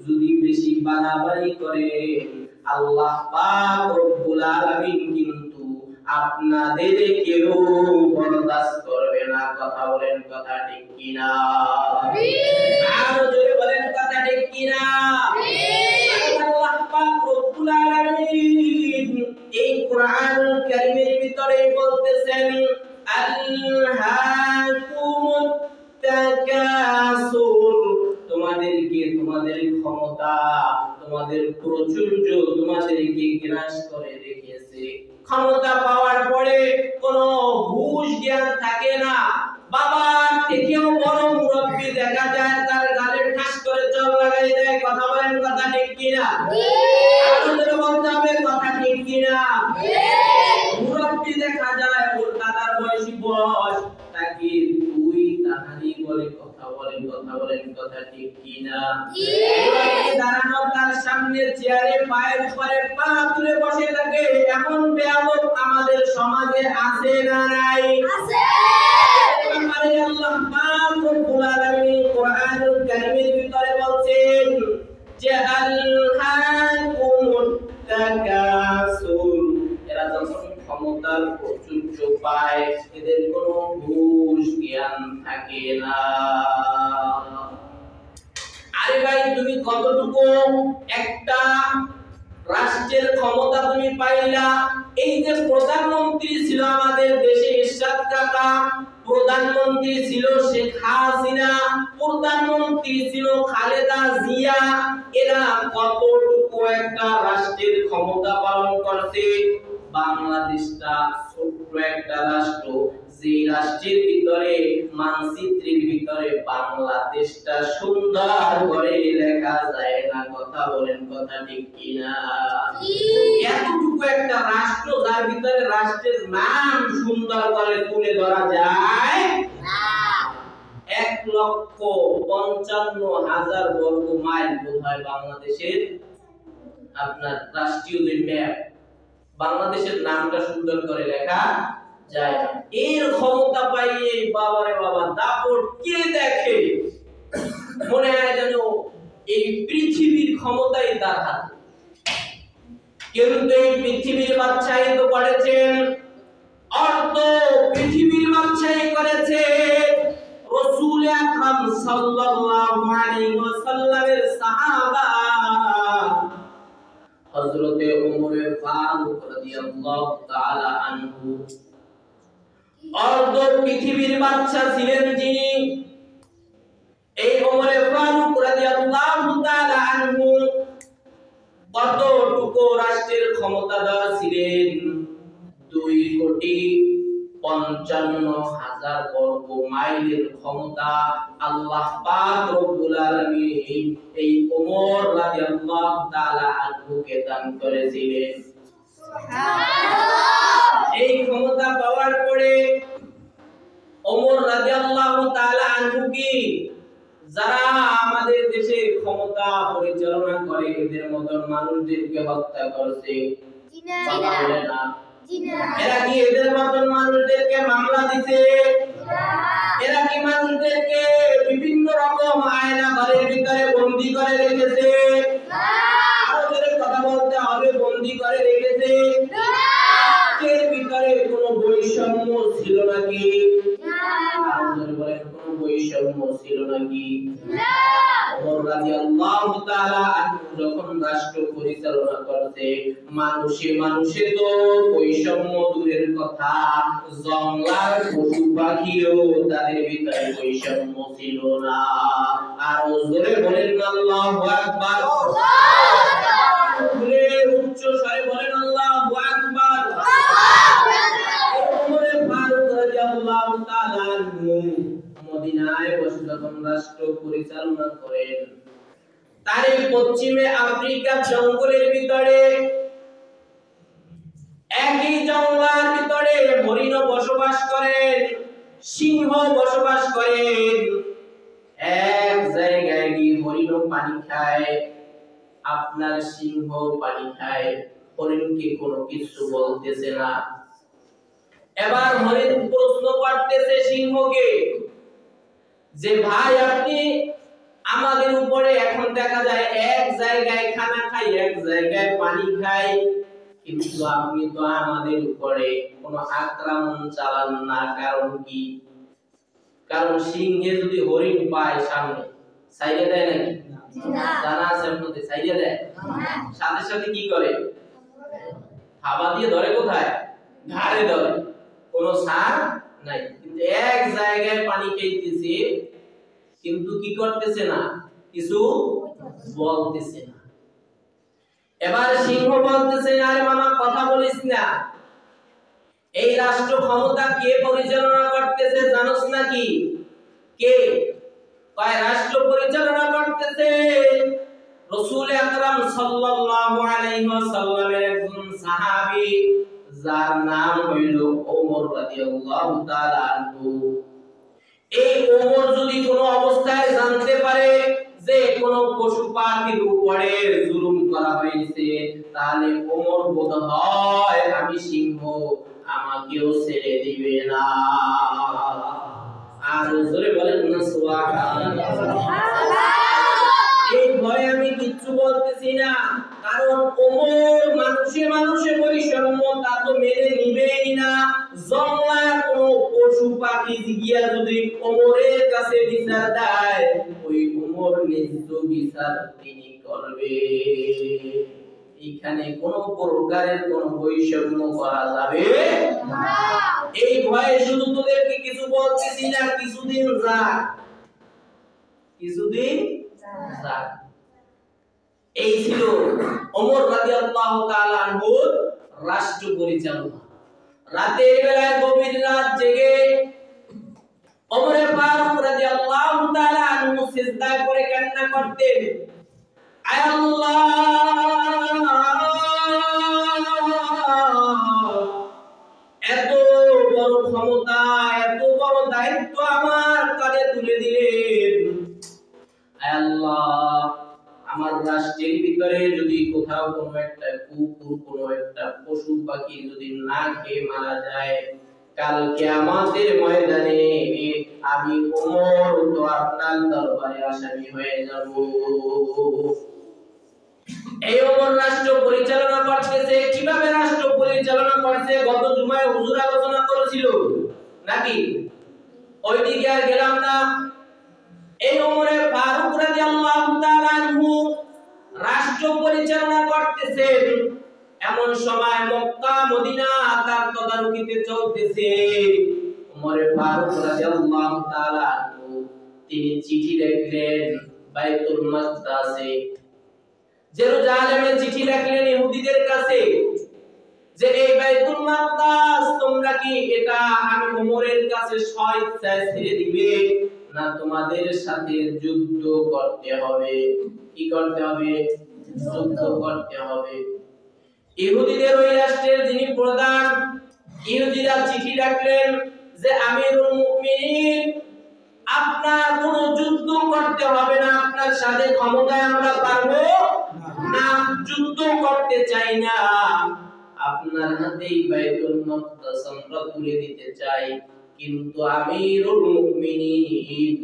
যদি বেশি বাড়াবাড়ি করে আল্লাহ পাক রব্বুল আলামিন কিন্তু আপনাদের কেউ বরদাস্ত করবে না। কথা বলেন কথা ঠিক কিনা? আর জোরে বলেন কথা ঠিক কিনা? আল্লাহ পাক রব্বুল আলামিন এই কোরআনুল কারীমের ভিতরে বলতেছেন আলহাকুমুত তাকাসুর, তোমাদেরকে তোমাদের ক্ষমতা, তোমাদের প্রাচুর্য তোমাদেরকে গ্রাস করে রেখেছে। ক্ষমতা পাওয়ার পরে কোনো হুঁশ জ্ঞান থাকে না। বাবার থেকেও বড় মুরব্বি দেখা যায় তার গালে ঠাস করে চল লাগাই দেয়। কথা বলেন কথা ঠিক কিনা? আমাদের বলতে হবে কথা ঠিক কিনা? মুরব্বি দেখা যায় ওর দাদার বয়সী বয়স, তাকে তুই তাহারি বলে কথা বলেন কথা ঠিক কিনা? মুরব্বি দাঁড়ানো তার সামনে চেয়ারে পায়ের উপরে পা তুলে বসে থাকে, এমন বেয়াদব আমাদের সমাজে আছে না নাই? আছে। কারণে আল্লাহ পাক রব্বুল আলামিন কোরআনুল কারীমের ভিতরে বলছেন যে আলহাকুমুত তাকাসুর, এরা যখন ক্ষমতার প্রাচুর্য পায় এদের কোনো হুঁশ জ্ঞান থাকে না। আরে ভাই, তুমি কতটুকু একটা রাষ্ট্রের ক্ষমতা তুমি পাইলা। এই যে প্রধানমন্ত্রী ছিল আমাদের দেশে ইরশাদ কাকা, প্রধানমন্ত্রী ছিল শেখ হাসিনা, প্রধানমন্ত্রী ছিল খালেদা জিয়া, এরা কতটুকু একটা রাষ্ট্রের ক্ষমতা পালন করছে। বাংলাদেশটা ছোট্ট একটা রাষ্ট্র, যে রাষ্ট্রের ভিতরে মানচিত্রের ভিতরে বাংলাদেশটা সুন্দর করে লেখা যায় না। কথা বলেন, কথা ঠিক কিনা? এতটুকু একটা রাষ্ট্র যার ভিতরে রাষ্ট্রের নাম সুন্দর করে তুলে ধরা যায় না। 1,55,000 বর্গ মাইল বোধহয় বাংলাদেশের আপনার রাষ্ট্রীয় যে ম্যাপ, বাংলাদেশের নামটা সুন্দর করে লেখা যায় না। এর ক্ষমতা পাইয়ে বাবারে বাবা দাপট কে দেখে? মনে হয় যেন এই পৃথিবীর ক্ষমতাই তার হাতে। কিন্তু এই পৃথিবীর বাদশাহী তো করেছেন, অর্ধ পৃথিবীর বাদশাহী করেছে রাসূল আকরাম সাল্লাল্লাহু আলাইহি ওয়াসাল্লামের সাহাবা হযরতে ওমর ফারুক রাদিয়াল্লাহু তাআলা আনহু। অর্ধ পৃথিবীর বাদশা ছিলেন যিনি, এই ওমর ফারুক রাদিয়াল্লাহু তাআলা আনহু কতটুকু রাষ্ট্রের ক্ষমতাধর ছিলেন? 2,55,000 বর্গ মাইলের ক্ষমতা আল্লাহ পাক রব্বুল আলামিন এই ওমর রাদিয়াল্লাহু তাআলা আনহুকে দান করেছিলেন। সুবহানাল্লাহ। এই ক্ষমতা পাওয়ার পরে ওমর রাদিয়াল্লাহু তাআলা আনহু কি, যারা আমাদের দেশে ক্ষমতা পরিচালনা করে এদের মতন মানুষদেরকে হত্যা করছে? না। এরা কি এদের মতন মানুষদেরকে মামলা দিছে? এরা কি মানুষদেরকে বিভিন্ন রকম আয়না ঘরের ভিতরে বন্দী করে রেখেছে? কথা বলতে হবে, বন্দী করে রেখেছে? এর ভিতরে কোনো বৈষম্য ছিল নাকি? কোনো বৈষম্য ছিল নাকি? ওমর রাদিয়াল্লাহু তাআলা আনহু যখন রাষ্ট্র পরিচালনা করতে, মানুষে তো বৈষম্য দূরের কথা, জঙ্গলার পশু পাখিও তাদের ভিতরে বৈষম্য ছিল না। আর জোরে বলেন আল্লাহু আকবার। উচ্চ স্বরে বলেন আল্লাহু আকবার। ওমর ফারুক রাদিয়াল্লাহু তাআলা আনহু মদিনায় বসে যখন রাষ্ট্র পরিচালনা করেন, তার পশ্চিমে আফ্রিকার জঙ্গলের ভিতরে, একই জঙ্গলের ভিতরে হরিণ বসবাস করেন, সিংহ বসবাস করেন। এক জায়গায় গিয়ে হরিণ পানি খায়, আপনার সিংহ পানি খায়, হরিণকে কোনো কিছু বলতেছে না। এবার হরিণ প্রশ্ন করতেছে সিংহকে যে ভাই, আপনি আমাদের উপরে এখন দেখা যায় এক জায়গায় খানা খাই, এক জায়গায় পানি খাই, কিন্তু আপনি তো আমাদের উপরে কোনো আক্রমণ চালান না, কারণ কি? কারণ সিংহে যদি হরিণ পায় সামনে, সাইডে দেয় নাকি? জানা আছে আপনাদের? সাইডে দেয়, সাথে সাথে কি করে? থাবা দিয়ে ধরে। কোথায়? ঘাড়ে ধরে, কোনো ছাড় নাই। কিন্তু এক জায়গায় পানি খাইতেছে, কিন্তু কি করতেছে না, কিছু বলতেছে না। এবার সিংহ বলতেছে, আরে মামা কথা বলিস না, এই রাষ্ট্র ক্ষমতা কে পরিচালনা করতেছে জানোস নাকি? কে? কয় রাষ্ট্র পরিচালনা করতেছে রাসূল আকরাম সাল্লাল্লাহু আলাইহি ওয়াসাল্লামের একজন সাহাবী, যার নাম হইল ওমর রাদিয়াল্লাহু তাআলা আনহু। এই ওমর যদি কোনো অবস্থায় জানতে পারে যে কোনো পশু পাখির উপরে জুলুম করা হয়েছে, তাহলে ওমর বোধহয় আমি সিংহ, আমাকেও ছেড়ে দিবে না। আর জোরে বলেন না সুবহানাল্লাহ। এই ভয়ে আমি কিচ্ছু বলতেছি না, কারণ ওমর মানুষে মানুষে বৈষম্য তা তো মেনে নিবেই না। জঙ্গলার কোনো পশু পাখি গিয়া যদি ওমরের কাছে বিচার দেয়, ওই ওমর ন্যায্য বিচার তিনি করবে। এখানে কোন প্রকারের কোন বৈষম্য করা যাবে না। এই ভয়ে শুধু তোদেরকে কিছু বলতেছি না, কিছুদিন যাক, কিছুদিন যাক। এই ছিল ওমর রাদিয়াল্লাহু তাআলা আনহুর রাষ্ট্র পরিচালনা। রাতের বেলায় গভীর রাত জেগে ওমর ফারুক রাদিয়াল্লাহু তাআলা আনহু সিজদায় পড়ে কান্না করতেন, আয় আল্লাহ, এত বড় ক্ষমতা, এত বড় দায়িত্ব আমার কাঁধে তুলে দিলেন। আয় আল্লাহ, আমার রাষ্ট্রের ভিতরে যদি কোথাও কোনো একটা কুকুর, কোনো একটা পশু পাখি যদি না খেয়ে মারা যায়, কাল কিয়ামতের ময়দানে আমি ওমর তো আপনার দরবারে আসামি হয়ে যাব। এই ওমর রাষ্ট্র পরিচালনা করতেছে। কিভাবে রাষ্ট্র পরিচালনা করছে গত জুমায় হুজুর আলোচনা করেছিল নাকি? ওইদিকে আর গেলাম না। এই ওমর ফারুক রাদিয়াল্লাহু তাআলা আনহু রাষ্ট্র পরিচালনা করতেছেন। এমন সময় মক্কা মদিনা তার তদারকিতে চলতেছে। ওমর ফারুক রাদিয়াল্লাহু তাআলা আনহু তিনি চিঠি লিখলেন বাইতুল মাকদাসে, জেরুজালেমে চিঠি লিখলেন ইহুদিদের কাছে যে এই বাইতুল মাকদাস তোমরা কি এটা আমি ওমরের কাছে স্বেচ্ছায় ছেড়ে দিবে, না তোমাদের সাথে যুদ্ধ করতে হবে? কি করতে হবে? যুদ্ধ করতে হবে। ইহুদিদের ওই রাষ্ট্রের যিনি প্রধান, ইহুদিরা চিঠি লিখলেন যে আমিরুল মুমিনিন, আপনার কোনো যুদ্ধ করতে হবে না, আপনার সাথে ক্ষমতায় আমরা পারবো না, যুদ্ধ করতে চাই না, আপনার হাতেই বাইতুল মাকদাস আমরা তুলে দিতে চাই। কিন্তু আমিরুল মুমিনিন,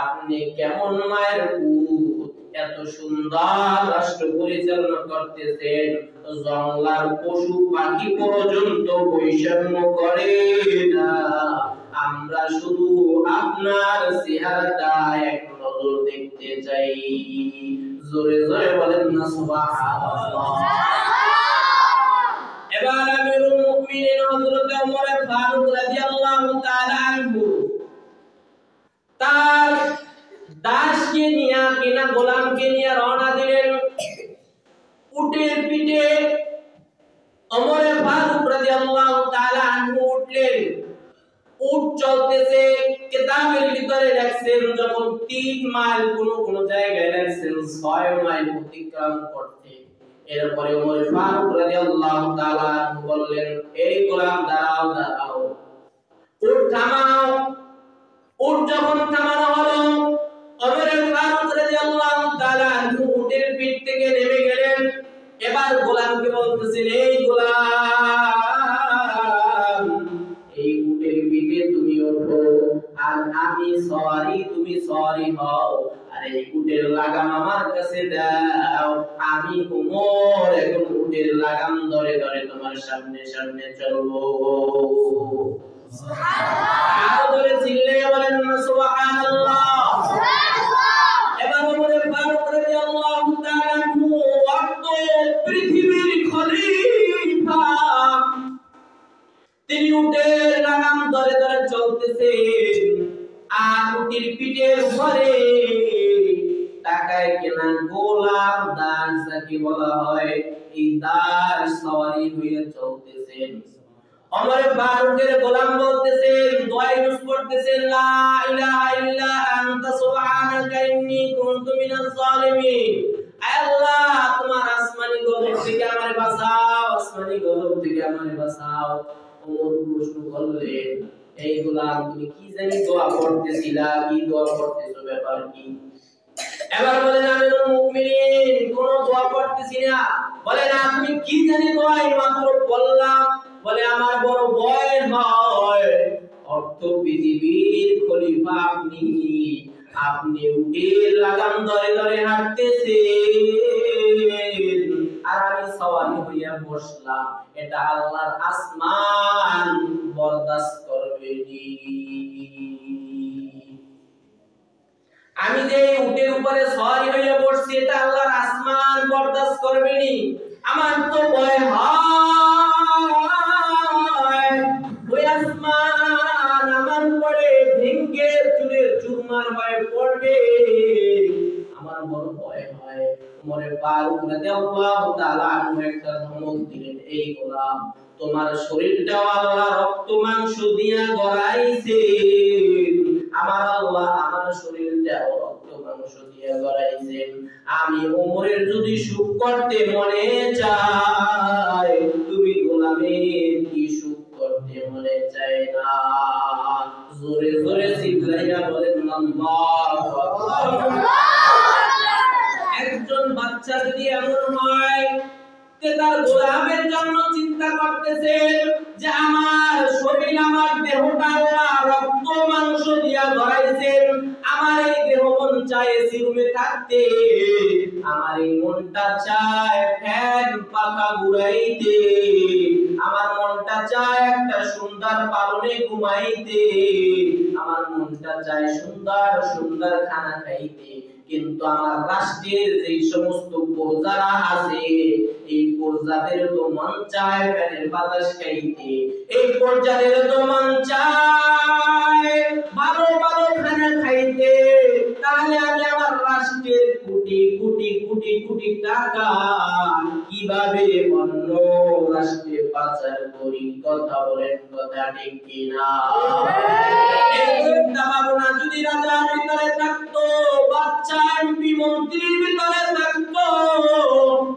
আপনি কেমন মায়ের পুত, এত সুন্দর রাষ্ট্র পরিচালনা করতেছেন, জঙ্গলার পশু পাখি পর্যন্ত বৈষম্য করে না, আমরা শুধু আপনার চেহারাটা এক নজর দেখতে চাই। জোরে জোরে বলেন না সুবহানাল্লাহ। এবার আমিরুল মুমিনিন হযরত ওমর ফারুক রাদিয়াল্লাহু তাআলা আনহু তার দাসকে নিয়ে, কিনা গোলামকে নিয়ে রওনা দিলেন। উটের পিঠে ওমর ফারুক রাদিয়াল্লাহু তাআলা আনহু উঠলেন। উট চলতেছে, কিতাবের ভিতরে লেখছেন যখন 3 মাইল, কোন জায়গায় লেখছেন 6 মাইল অতিক্রম করতে। এরপরে ওমর ফারুক রাদিয়াল্লাহু তাআলা আনহু বললেন, এই গোলাম দাঁড়াও দাঁড়াও, উট থামাও। উট যখন থামানো হলো, ওমর ফারুক রাদিয়াল্লাহু তাআলা আনহু উটের পিঠ থেকে নেমে গেলেন। এবার গোলামকে বলতেছেন, এই গোলাম, এই উটের পিঠে তুমি ওঠো, আর আমি সওয়ারি, তুমি সওয়ারি হও, আর এই উটের লাগাম আমার কাছে দাও, আমি ওমর এখন উটের লাগাম ধরে ধরে তোমার সামনে সামনে চলবো। সুবহানাল্লাহ। আর ধরে চিল্লিয়ে বলেন না সুবহানাল্লাহ। এবার ওমর ফারুক রাদিয়াল্লাহু তাআলা আনহু পৃথিবীর খলিফা, তিনি উটের লাগাম ধরে ধরে চলতেছেন, আর উটের পিঠের উপরে টাকায় কেনা গোলাম দাস যাকে বলা হয়, এই দাস সওয়ারি হয়ে চলতেছেন। ওমর ফারুকের গোলাম বলতেছেন, দোয়া ইউজ করতেছেন, লা ইলাহা ইল্লা আনতা সুবহানাকা ইন্নী কুনতু মিনাজ জালিমিন। আল্লাহ, তোমার আসমানি গজব থেকে আমারে বাঁচাও, আসমানি গজব থেকে আমারে বাঁচাও। ওমর প্রশ্ন করলেন, এই গোলাম তুমি কি জানি দোয়া করতেছিলা, কি দোয়া করতেছো, ব্যাপার কি? এবার বলেন, আমিরুল মুমিনিন, কোন দোয়া করতেছি না। বলেন, আপনি কি জানি দোয়া মাত্র বললাম। বলে, আমার বড় ভয় হয় অর্থ পৃথিবীর খলিফা আপনি। আপনি উটের লাগাম ধরে ধরে হাঁটতেছেন আর আমি সওয়ারি হইয়া বসলাম, এটা আল্লাহর আসমান বরদাস্ত করবে নি? আমি যে উটের উপরে সওয়ারি হইয়া বসছি, এটা আল্লাহর আসমান বরদাস্ত করবে নি? আমার তো ভয় হয় ওই আসমান আমার উপরে ভেঙ্গে চুরের চুরমার হয়ে পড়বে। আমার বড় ভয় হয়। ওমরে ফারুক রাদিয়াল্লাহু তাআলা আনহু একটা ধমক দিলেন, এই গোলাম, তোমার শরীরটা আল্লাহ রক্ত মাংস দিয়া গড়াইছে। আমার আল্লাহ আমার শরীরটা রক্ত মাংস দিয়া গড়াইছেন। আমি ওমরের যদি সুখ করতে মনে চায়, তুমি গোলামের কি সুখ করতে মনে চায় না? জোরে জোরে চিল্লাইয়া বলেন আল্লাহু আকবার। একজন বাচ্চা যদি এমন হয় যে তার গোলামের জন্য চিন্তা করতেছেন যে আমার শরীর, আমার দেহটা আল্লাহ রক্ত মাংস দিয়া গড়াইছেন, আমার এই দেহ মন চায় সিরুমে থাকতে, আমার এই মনটা চায় ফ্যান পাখা ঘুরাইতে, আমার মনটা চায় একটা সুন্দর পালনে ঘুমাইতে, আমার মনটা চায় সুন্দর সুন্দর খানা খাইতে, কিন্তু আমার রাষ্ট্রের যে সমস্ত প্রজারা আছে, এই প্রজাদের তো মন চায় ফ্যানের বাতাস খাইতে, এই প্রজাদের তো মন চায় ভালো ভালো খানা খাইতে। তাহলে আমি আমার রাষ্ট্রের কোটি কোটি কোটি কোটি টাকা কিভাবে অন্য রাষ্ট্রে পাচার করি? কথা বলেন, কথা ঠিক কিনা? এই চিন্তা ভাবনা যদি রাজার ভিতরে থাকতো, বাচ্চা এমপি মন্ত্রীর ভিতরে থাকতো,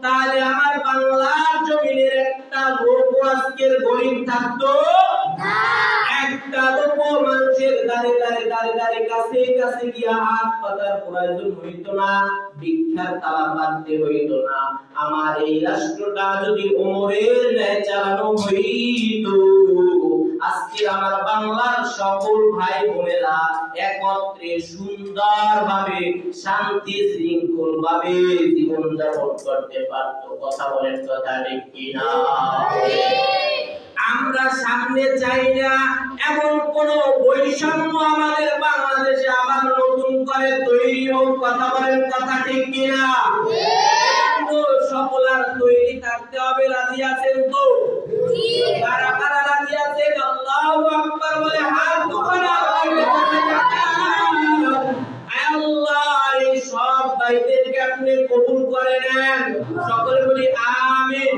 তাহলে আমার বাংলার জমিনের একটা লোক আজকের গরিব থাকতো না। একটা লোক মানুষের দাঁড়ে দাঁড়ে দাঁড়ে দাঁড়ে কাছে কাছে গিয়া হাত পাতার প্রয়োজন হইতো না, ভিক্ষার তালা বাঁধতে হইতো না। আমার এই রাষ্ট্রটা যদি ওমরের ন্যায় চালানো হইতো, আজকে আমার বাংলার সকল ভাই বোনেরা একত্রে সুন্দরভাবে শান্তি শৃঙ্খল ভাবে জীবন যাপন করতে পারতো। কথা বলেন, কথা ঠিক কিনা? আমরা সামনে চাই না এমন কোন বৈষম্য আমাদের বাংলাদেশে আবার নতুন করে তৈরি হোক। কথা বলেন, কথা ঠিক কিনা? সকলার তৈরি থাকতে হবে। রাজি আছেন তো? কারা কারা রাজি আছেন? আল্লাহু আকবার বলে হাত উঠান। আল্লাহ এই সব দায়িত্বকে আপনি কবুল করে নেন। সকলে বলি আমিন।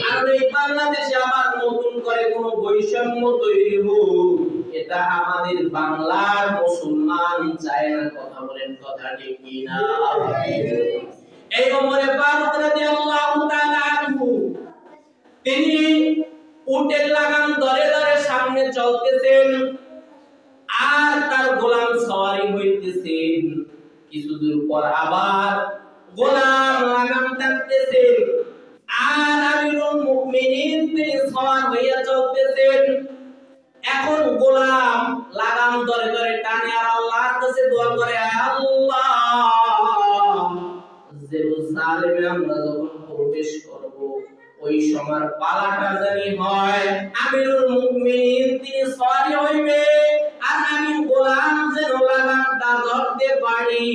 আর এই বাংলাদেশে আবার নতুন করে কোনো বৈষম্য তৈরি হোক, এটা আমাদের বাংলার মুসলমান চায় না। কথা বলেন, কথা ঠিক কিনা? এই ওমরে ফারুক রাদিয়াল্লাহু তাআলা আনহু তিনি উটের লাগাম ধরে ধরে সামনে চলতেছেন আর তার গোলাম সওয়ারি হইতেছেন। কিছু দূর পর আবার গোলাম লাগাম টানতেছেন আর আমিরুল মুমিনিন তিনি সওয়ার হইয়া চলতেছেন। এখন গোলাম লাগাম ধরে ধরে টানে আর আল্লাহর কাছে দোয়া করে, আল্লাহ জেরুজালেমে আমরা যখন প্রবেশ করব, ওই সময় পালাটা জানি হয় আমিরুল মুমিনিন তিনি সওয়ারি হইবে আর আমি গোলাম যেন লাগামটা ধরতে পারি।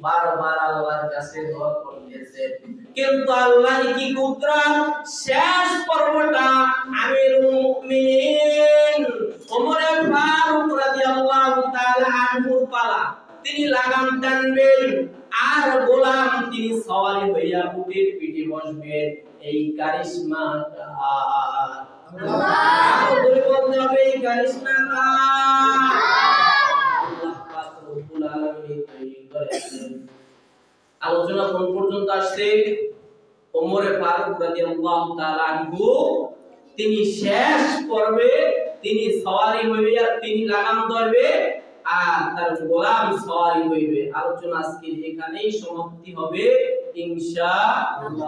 বারবার আল্লাহর কাছে দোয়া করতেছেন, কিন্তু আল্লাহ কি কুদরত, শেষ পর্বটা আমিরুল মুমিনিন ওমরে ফারুক রাদিয়াল্লাহু তাআলা আনহুর পালা। তিনি লাগাম টানবেন আর গোলাম তিনি সওয়ারি হইয়া উটের পিঠে বসবেন। এই কারিশমা আল্লাহ বলতে হবে, এই কারিশমা আল্লাহ পাক রব্বুল আলামিন তৈরি করেছেন। আলোচনা কোন পর্যন্ত আসছে? ওমরে ফারুক রাদিয়াল্লাহু তাআলা আনহু তিনি শেষ পর্বে তিনি সওয়ারি হইয়া তিনি লাগাম ধরবে আর তার গোলাম সওয়ারি হইবে। আলোচনা আজকে এখানেই সমাপ্তি হবে ইনশাআল্লাহ।